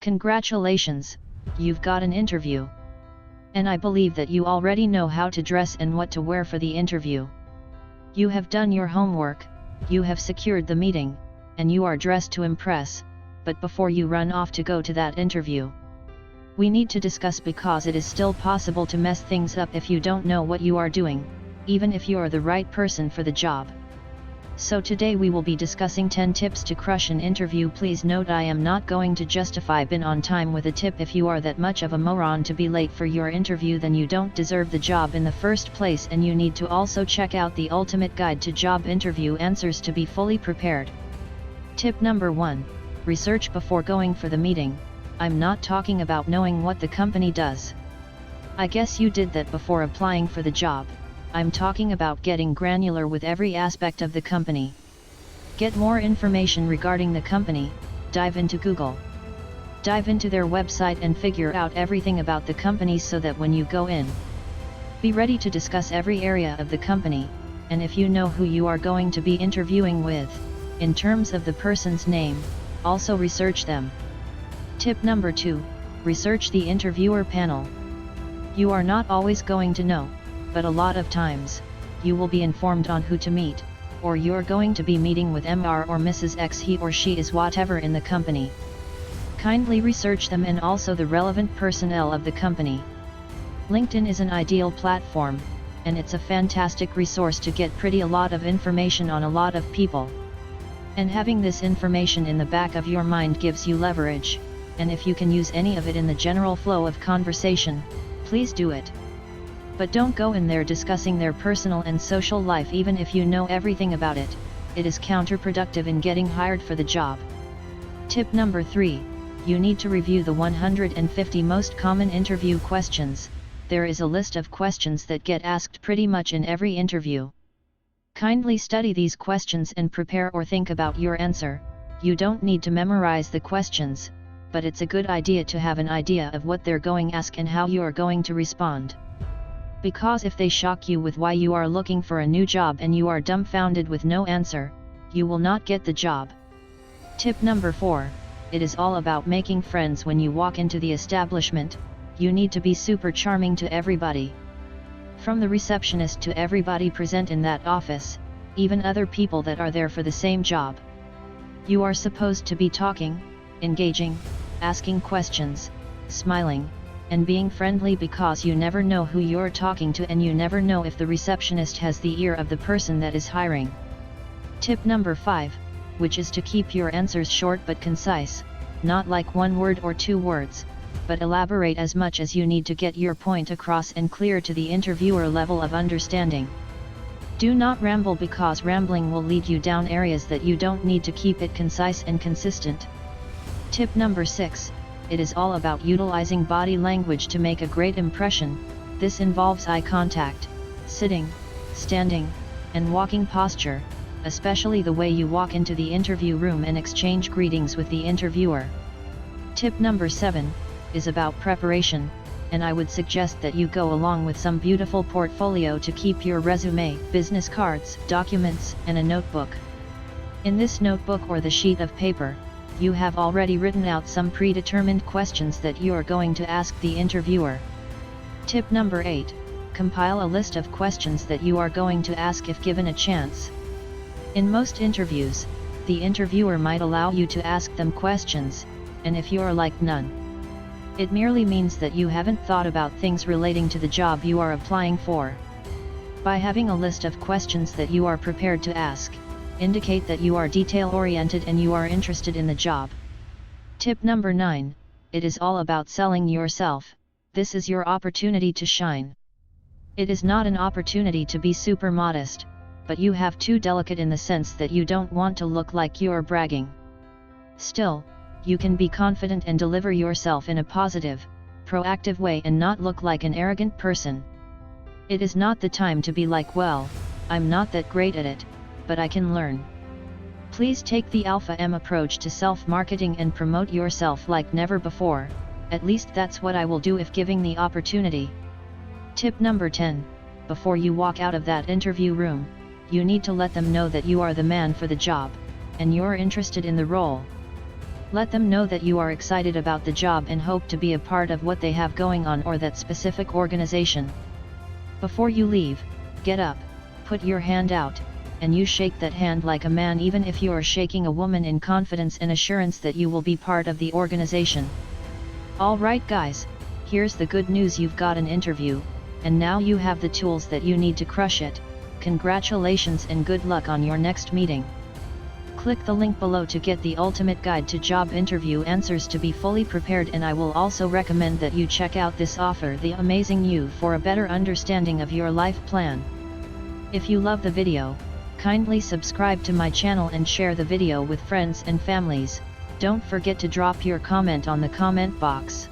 Congratulations, you've got an interview. And I believe that you already know how to dress and what to wear for the interview. You have done your homework, you have secured the meeting, and you are dressed to impress, but before you run off to go to that interview, we need to discuss because it is still possible to mess things up if you don't know what you are doing, even if you are the right person for the job. So today we will be discussing 10 tips to crush an interview. Please note I am not going to justify being on time with a tip. If you are that much of a moron to be late for your interview, then you don't deserve the job in the first place, and you need to also check out the ultimate guide to job interview answers to be fully prepared. Tip number 1. Research before going for the meeting. I'm not talking about knowing what the company does. I guess you did that before applying for the job. I'm talking about getting granular with every aspect of the company. Get more information regarding the company, dive into Google. Dive into their website and figure out everything about the company so that when you go in, be ready to discuss every area of the company, and if you know who you are going to be interviewing with, in terms of the person's name, also research them. Tip number 2, research the interviewer panel. You are not always going to know, but a lot of times, you will be informed on who to meet, or you're going to be meeting with Mr. or Mrs. X. He or she is whatever in the company. Kindly research them and also the relevant personnel of the company. LinkedIn is an ideal platform, and it's a fantastic resource to get a lot of information on a lot of people. And having this information in the back of your mind gives you leverage, and if you can use any of it in the general flow of conversation, please do it. But don't go in there discussing their personal and social life even if you know everything about it. It is counterproductive in getting hired for the job. Tip number 3, you need to review the 150 most common interview questions. There is a list of questions that get asked pretty much in every interview. Kindly study these questions and prepare or think about your answer. You don't need to memorize the questions, but it's a good idea to have an idea of what they're going to ask and how you are going to respond. Because if they shock you with why you are looking for a new job and you are dumbfounded with no answer, you will not get the job. Tip number 4, it is all about making friends when you walk into the establishment. You need to be super charming to everybody. From the receptionist to everybody present in that office, even other people that are there for the same job. You are supposed to be talking, engaging, asking questions, smiling, and being friendly because you never know who you're talking to and you never know if the receptionist has the ear of the person that is hiring. Tip number 5, which is to keep your answers short but concise, not like 1 word or 2 words, but elaborate as much as you need to get your point across and clear to the interviewer level of understanding. Do not ramble because rambling will lead you down areas that you don't need to. Keep it concise and consistent. Tip number 6, it is all about utilizing body language to make a great impression. This involves eye contact, sitting, standing, and walking posture, especially the way you walk into the interview room and exchange greetings with the interviewer. Tip number 7, is about preparation, and I would suggest that you go along with some beautiful portfolio to keep your resume, business cards, documents, and a notebook. In this notebook or the sheet of paper, you have already written out some predetermined questions that you are going to ask the interviewer. Tip number 8, compile a list of questions that you are going to ask if given a chance. In most interviews, the interviewer might allow you to ask them questions, and if you are like none, it merely means that you haven't thought about things relating to the job you are applying for. By having a list of questions that you are prepared to ask, indicate that you are detail-oriented and you are interested in the job. Tip number 9, it is all about selling yourself. This is your opportunity to shine. It is not an opportunity to be super modest, but you have too delicate in the sense that you don't want to look like you're bragging. Still, you can be confident and deliver yourself in a positive, proactive way and not look like an arrogant person. It is not the time to be like, well, I'm not that great at it, but I can learn. Please take the Alpha M approach to self-marketing and promote yourself like never before. At least that's what I will do if given the opportunity. Tip number 10, before you walk out of that interview room, you need to let them know that you are the man for the job, and you're interested in the role. Let them know that you are excited about the job and hope to be a part of what they have going on or that specific organization. Before you leave, get up, put your hand out, and you shake that hand like a man, even if you are shaking a woman, in confidence and assurance that you will be part of the organization. Alright guys, here's the good news: you've got an interview, and now you have the tools that you need to crush it. Congratulations and good luck on your next meeting. Click the link below to get the ultimate guide to job interview answers to be fully prepared, and I will also recommend that you check out this offer, The Amazing You, for a better understanding of your life plan. If you love the video, kindly subscribe to my channel and share the video with friends and families. Don't forget to drop your comment on the comment box.